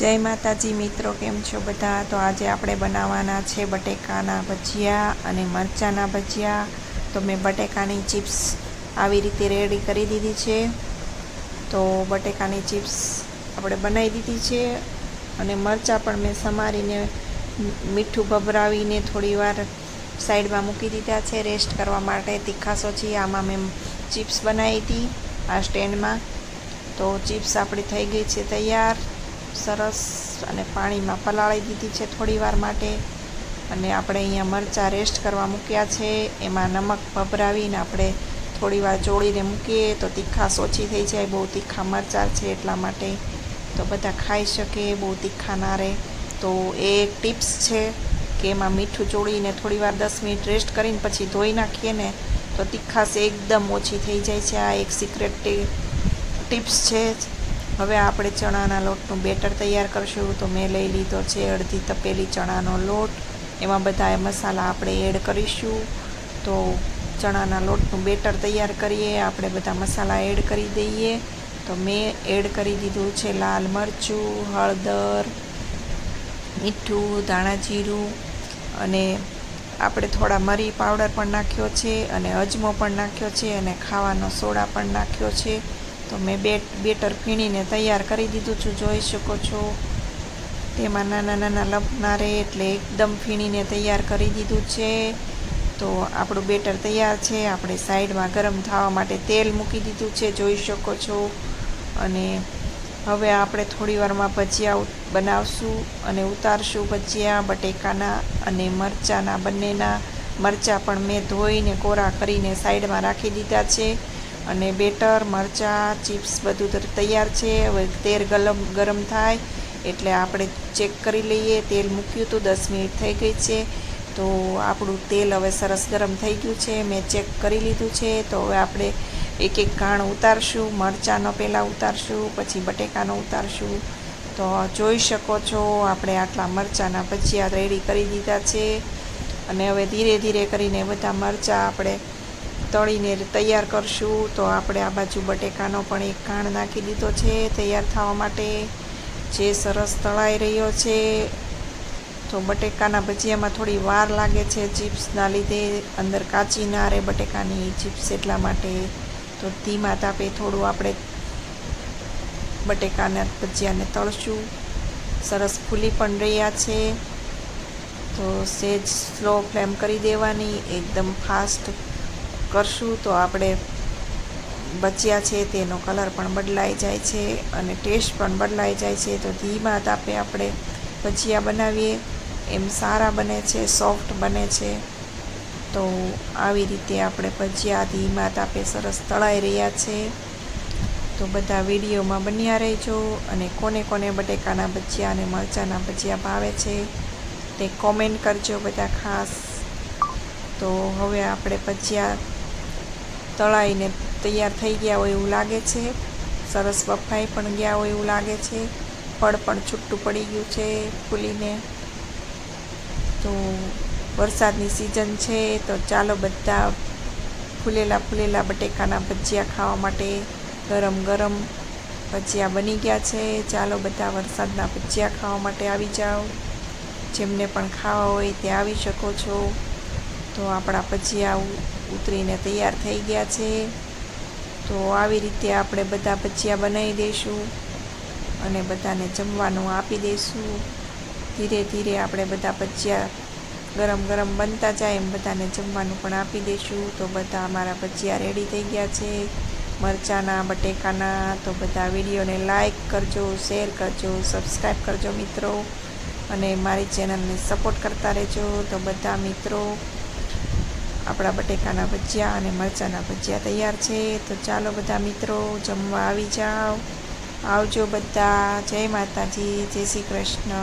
जय माताजी मित्रों, केम छो बधा। तो आज આપણે બનાવવાના છે બટેકાના ભજીયા અને મરચાના ભજીયા। તો મેં બટેકાની ચિપ્સ આવી રીતે રેડી કરી દીધી છે। તો બટેકાની ચિપ્સ આપણે બનાવી દીધી છે અને મરચાં પણ મેં સમારીને મીઠું ભભરાવીને થોડીવાર સાઈડમાં મૂકી દીધા છે રેસ્ટ કરવા માટે તીખાશ ઓછી। આમાં મેં ચિપ્સ બનાવી હતી આ સ્ટેન્ડમાં। તો ચિપ્સ આપણી થઈ ગઈ છે તૈયાર સરસ અને પાણીમાં પલાળી દીધી છે થોડીવાર માટે। અને આપણે અહીંયા મરચાં રેસ્ટ કરવા મૂક્યા છે, એમાં નમક ભભરાવીને આપણે થોડીવાર ચોળીને મૂકીએ તો તીખાશ ઓછી થઈ જાય। બહુ તીખા મરચાં છે એટલા માટે, તો બધા ખાઈ શકે, બહુ તીખા ના રહે। તો એ એક ટિપ્સ છે કે એમાં મીઠું ચોળીને થોડીવાર 10 મિનિટ રેસ્ટ કરીને પછી ધોઈ નાખીએ ને તો તીખાશ એકદમ ઓછી થઈ જાય છે। આ એક સિક્રેટ ટિપ્સ છે। હવે આપણે ચણાના લોટનું બેટર તૈયાર કરશું। તો મેં લઈ લીધો છે અડધી તપેલી ચણાનો લોટ, એમાં બધા મસાલા આપણે એડ કરીશું। તો ચણાના લોટનું બેટર તૈયાર કરીએ, આપણે બધા મસાલા એડ કરી દઈએ। તો મેં એડ કરી દીધું છે લાલ મરચું, હળદર, મીઠું, ધાણા જીરું અને આપણે થોડા મરી પાવડર પણ નાખ્યો છે અને અજમો પણ નાખ્યો છે અને ખાવાનો સોડા પણ નાખ્યો છે। તો મેં બેટર ફીણીને તૈયાર કરી દીધું છું, જોઈ શકો છો। તેમાં નાના નાના લંપ ના રહે એટલે એકદમ ફીણીને તૈયાર કરી દીધું છે। તો આપણું બેટર તૈયાર છે। આપણે સાઈડમાં ગરમ થવા માટે તેલ મૂકી દીધું છે, જોઈ શકો છો। અને હવે આપણે થોડી વારમાં ભજીયા બનાવશું અને ઉતારશું ભજીયા બટેકાના અને મરચાંના બંનેના। મરચાં પણ મેં ધોઈને કોરા કરીને સાઈડમાં રાખી દીધા છે અને બેટર, મરચાં, ચિપ્સ બધું તૈયાર છે। હવે તેલ ગરમ થાય એટલે આપણે ચેક કરી લઈએ। તેલ મૂક્યું હતું, 10 મિનિટ થઈ ગઈ છે। તો આપણું તેલ હવે સરસ ગરમ થઈ ગયું છે, મેં ચેક કરી લીધું છે। તો હવે આપણે એક એક ઘાણ ઉતારશું, મરચાંનો પહેલાં ઉતારશું, પછી બટેકાનો ઉતારશું। તો જોઈ શકો છો આપણે આટલા મરચાંના ભજીયા રેડી કરી દીધા છે અને હવે ધીરે ધીરે કરીને બધા મરચાં આપણે તળીને તૈયાર કરશું। તો આપણે આ બાજુ બટેકાનો પણ એક ઘાણ નાખી દીધો છે તૈયાર થવા માટે, જે સરસ તળાઈ રહ્યો છે। તો બટેકાના ભજીયામાં થોડી વાર લાગે છે ચિપ્સના લીધે, અંદર કાચી ના રહે બટેકાની ચિપ્સ એટલા માટે। તો ધીમા તાપે થોડું આપણે બટેકાના ભજીયાને તળશું। સરસ ફૂલી પણ રહ્યા છે, તો સેજ સ્લો ફ્લેમ કરી દેવાની, એકદમ ફાસ્ટ કરશું તો આપણે ભજીયા છે તેનો કલર પણ બદલાઈ જાય છે અને ટેસ્ટ પણ બદલાઈ જાય છે। તો ધીમા તાપે આપણે ભજીયા બનાવીએ એમ સારા બને છે, સોફ્ટ બને છે। તો આવી રીતે આપણે ભજીયા ધીમા તાપે સરસ તળાઈ રહ્યા છે। તો બધા વિડીયોમાં બન્યા રહેજો અને કોને કોને બટેકાના ભજીયા અને મરચાંના ભજીયા ભાવે છે તે કોમેન્ટ કરજો બધા ખાસ। તો હવે આપણે ભજીયા તળાઈને તૈયાર થઈ ગયા હોય એવું લાગે છે, સરસ બફાઈ પણ ગયા હોય એવું લાગે છે, પડ પણ છૂટું પડી ગયું છે ફૂલીને। તો વરસાદની સિઝન છે તો ચાલો બધા ફૂલેલા બટેકાના ભજીયા ખાવા માટે ગરમ ગરમ ભજીયા બની ગયા છે। ચાલો બધા વરસાદના ભજીયા ખાવા માટે આવી જાઓ, જેમને પણ ખાવા હોય તે આવી શકો છો। તો આપણા ભજીયા ઉતરીને તૈયાર થઈ ગયા છે। તો આવી રીતે આપણે બધા ભજીયા બનાવી દઈશું અને બધાને જમવાનું આપી દઈશું। ધીરે ધીરે આપણે બધા ભજીયા ગરમ ગરમ બનતા જાય એમ બધાને જમવાનું પણ આપી દઈશું। તો બધા અમારા ભજીયા રેડી થઈ ગયા છે મરચાંના, બટેકાના। તો બધા વિડીયોને લાઈક કરજો, શેર કરજો, સબસ્ક્રાઈબ કરજો મિત્રો અને મારી ચેનલને સપોર્ટ કરતા રહેજો। તો બધા મિત્રો આપણા બટેકાના ભજીયા અને મરચાંના ભજીયા તૈયાર છે। તો ચાલો બધા મિત્રો જમવા આવી જાઓ, આવજો બધા। જય માતાજી, જય શ્રી કૃષ્ણ।